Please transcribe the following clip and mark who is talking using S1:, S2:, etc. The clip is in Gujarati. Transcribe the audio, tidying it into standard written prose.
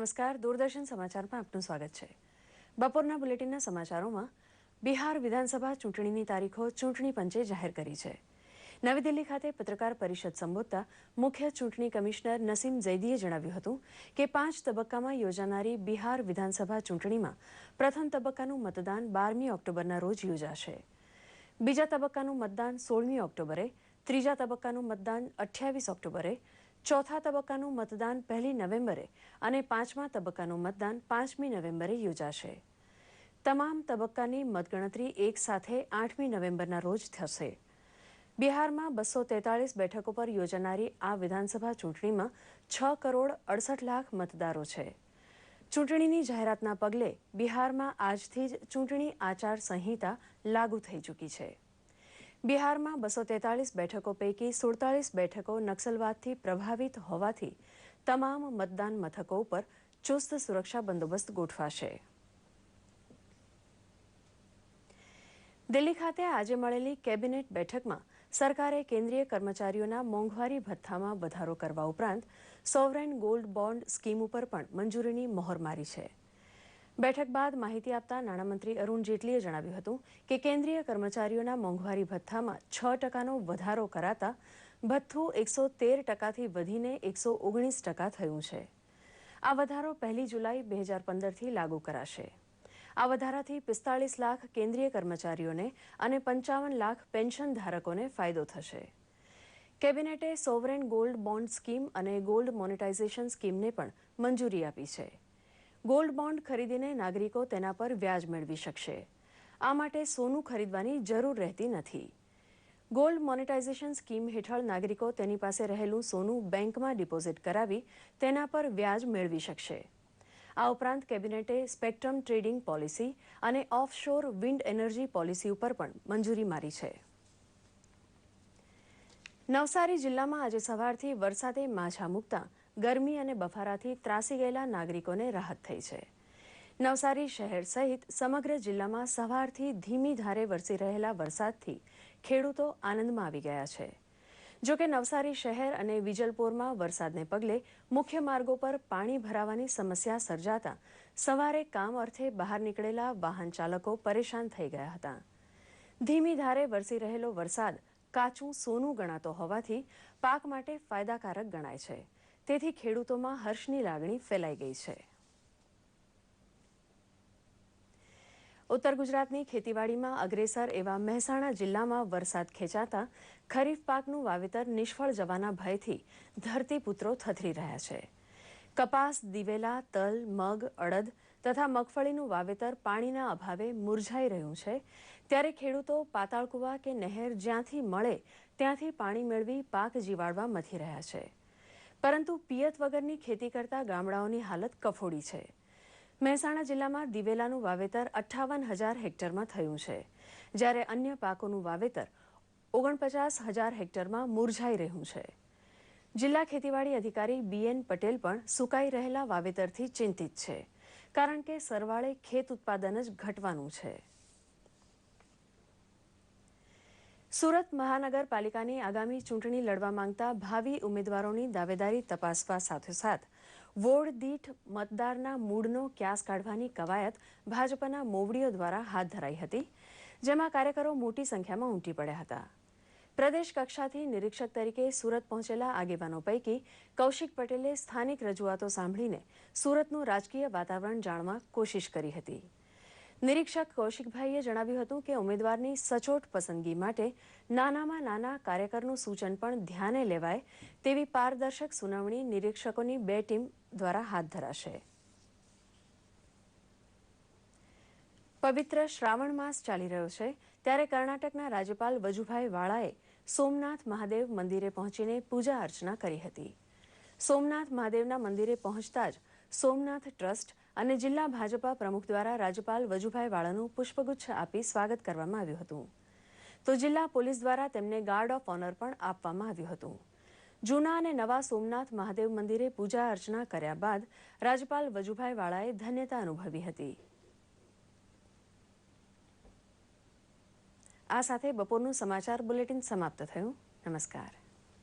S1: નમસ્કાર, દૂરદર્શન સમાચારમાં આપનું સ્વાગત છે. બપોરના બુલેટિનના સમાચારોમાં બિહાર વિધાનસભા ચૂંટણીની તારીખો ચૂંટણી પંચે જાહેર કરી છે. નવી દિલ્હી ખાતે પત્રકાર પરિષદ સંબોધતા મુખ્ય ચૂંટણી કમિશનર નસીમ ઝૈદીએ જણાવ્યું હતું કે 5 તબક્કામાં યોજાનારી બિહાર વિધાનસભા ચૂંટણીમાં પ્રથમ તબક્કાનું મતદાન 12મી ઓક્ટોબરના રોજ યોજાશે. બીજા તબક્કાનું મતદાન 16મી ઓક્ટોબરે, ત્રીજા તબક્કાનું મતદાન 28 ઓક્ટોબરે, ચોથા તબક્કાનું મતદાન 1 નવેમ્બરે અને પાંચમા તબક્કાનું મતદાન 5મી નવેમ્બરે યોજાશે. તમામ તબક્કાની મતગણતરી એક સાથે 8મી નવેમ્બરના રોજ થશે. બિહારમાં 243 બેઠકો પર યોજાનારી આ વિધાનસભા ચૂંટણીમાં 6 કરોડ 68 લાખ મતદારો છે. ચૂંટણીની જાહેરાતના પગલે બિહારમાં આજથી જ ચૂંટણી આચાર સંહિતા લાગુ થઈ ચૂકી છે. બિહારમાં 243 બેઠકો પૈકી 47 બેઠકો નક્સલવાદથી પ્રભાવિત હોવાથી તમામ મતદાન મથકો ઉપર ચુસ્ત સુરક્ષા બંદોબસ્ત ગોઠવાશે. દિલ્હી ખાતે આજે મળેલી કેબિનેટ બેઠકમાં સરકારે કેન્દ્રીય કર્મચારીઓના મોંઘવારી ભથ્થામાં વધારો કરવા ઉપરાંત સોવરેન ગોલ્ડ બોન્ડ સ્કીમ ઉપર પણ મંજૂરીની મહોર મારી છે. બેઠક બાદ માહિતી આપતા નાણામંત્રી અરુણ જેટલીએ જણાવ્યું હતું કે કેન્દ્રીય કર્મચારીઓના મોંઘવારી ભથ્થામાં 6% વધારો કરાતા ભથ્થું 113%થી વધીને 119% થયું છે. આ વધારો 1 જુલાઈ 2015થી લાગુ કરાશે. આ વધારાથી 45 લાખ કેન્દ્રીય કર્મચારીઓને અને 55 લાખ પેન્શન ધારકોને ફાયદો થશે. કેબિનેટે સોવરેન ગોલ્ડ બોન્ડ સ્કીમ અને ગોલ્ડ મોનેટાઇઝેશન સ્કીમને પણ મંજૂરી આપી છે. ગોલ્ડ બોન્ડ ખરીદીને નાગરિકો તેના પર વ્યાજ મેળવી શકશે. આ માટે સોનું ખરીદવાની જરૂર રહેતી નથી. ગોલ્ડ મોનેટાઇઝેશન સ્કીમ હેઠળ નાગરિકો તેની પાસે રહેલું સોનું બેંકમાં ડિપોઝિટ કરાવી તેના પર વ્યાજ મેળવી શકશે. આ ઉપરાંત કેબિનેટે સ્પેક્ટ્રમ ટ્રેડિંગ પોલિસી અને ઓફશોર વિન્ડ એનર્જી પોલિસી ઉપર પણ મંજૂરી મારી છે. નવસારી જિલ્લામાં આજે સવારથી વરસાદે માછા મૂકતા ગરમી અને બફારાથી ત્રાસી ગયેલા નાગરિકોને રાહત થઈ છે. નવસારી શહેર સહિત સમગ્ર જિલ્લામાં સવારથી ધીમી ધારે વરસી રહેલા વરસાદથી ખેડૂતો આનંદમાં આવી ગયા છે. જોકે નવસારી શહેર અને વિજલપોરમાં વરસાદને પગલે મુખ્ય માર્ગો પર પાણી ભરાવાની સમસ્યા સર્જાતા સવારે કામ અર્થે બહાર નીકળેલા વાહન ચાલકો પરેશાન થઈ ગયા હતા. ધીમી ધારે વરસી રહેલો વરસાદ કાચું સોનું ગણાતો હોવાથી પાક માટે ફાયદાકારક ગણાય છે. તેથી ખેડૂતોમાં હર્ષની લાગણી ફેલાઈ ગઈ છે. ઉત્તર ગુજરાતની ખેતીવાડીમાં અગ્રેસર એવા મહેસાણા જિલ્લામાં વરસાદ ખેંચાતા ખરીફ પાકનું વાવેતર નિષ્ફળ જવાના ભયથી ધરતીપુત્રો થથરી રહ્યા છે. કપાસ, દિવેલા, તલ, મગ, અડદ તથા મગફળીનું વાવેતર પાણીના અભાવે મુરઝાઈ રહ્યું છે. ત્યારે ખેડૂતો પાતાળકુવા કે નહેર જ્યાંથી મળે ત્યાંથી પાણી મેળવી પાક જીવાડવા મથી રહ્યા છે. પરંતુ પિયત વગરની ખેતી કરતા ગામડાઓની હાલત કફોડી છે. મહેસાણા જિલ્લામાં દિવેલાનું વાવેતર 58,000 હેક્ટરમાં થયું છે, જ્યારે અન્ય પાકોનું વાવેતર 49,000 હેક્ટરમાં મુરઝાઈ રહ્યું છે. જિલ્લા ખેતીવાડી અધિકારી BN પટેલ પણ સુકાઈ રહેલા વાવેતરથી ચિંતિત છે, કારણ કે સરવાળે ખેત ઉત્પાદન જ ઘટવાનું છે. સુરત મહાનગરપાલિકાની આગામી ચૂંટણી લડવા માંગતા ભાવિ ઉમેદવારોની દાવેદારી તપાસવા સાથોસાથ વોર્ડ દીઠ મતદારના મૂળનો ક્યાસ કાઢવાની કવાયત ભાજપના મોવડીઓ દ્વારા હાથ ધરાઈ હતી, જેમાં કાર્યકરો મોટી સંખ્યામાં ઉમટી પડ્યા હતા. પ્રદેશ કક્ષાથી નિરીક્ષક તરીકે સુરત પહોંચેલા આગેવાનો પૈકી કૌશિક પટેલે સ્થાનિક રજૂઆતો સાંભળીને સુરતનું રાજકીય વાતાવરણ જાણવા કોશિશ કરી હતી. નિરીક્ષક કૌશિકભાઈએ જણાવ્યું હતું કે ઉમેદવારની સચોટ પસંદગી માટે નાનામાં નાના કાર્યકરનું સૂચન પણ ધ્યાને લેવાય તેવી પારદર્શક સુનાવણી નિરીક્ષકોની 2 ટીમ દ્વારા હાથ ધરાશે. પવિત્ર શ્રાવણ માસ ચાલી રહ્યો છે, ત્યારે કર્ણાટકના રાજ્યપાલ વજુભાઈ વાળાએ સોમનાથ મહાદેવ મંદિરે પહોંચીને પૂજા અર્ચના કરી હતી. સોમનાથ મહાદેવના મંદિરે પહોંચતા જ સોમનાથ ટ્રસ્ટ અને જિલ્લા ભાજપા પ્રમુખ દ્વારા રાજ્યપાલ વજુભાઈ વાળાનું પુષ્પગુચ્છ આપી સ્વાગત કરવામાં આવ્યું હતું. તો જિલ્લા પોલીસ દ્વારા તેમને ગાર્ડ ઓફ ઓનર પણ આપવામાં આવ્યું હતું. જૂના અને નવા સોમનાથ મહાદેવ મંદિરે પૂજા અર્ચના કર્યા બાદ રાજ્યપાલ વજુભાઈ વાળાએ ધન્યતા અનુભવી હતી. આ સાથે બપોરનું સમાચાર બુલેટિન સમાપ્ત થયું. નમસ્કાર.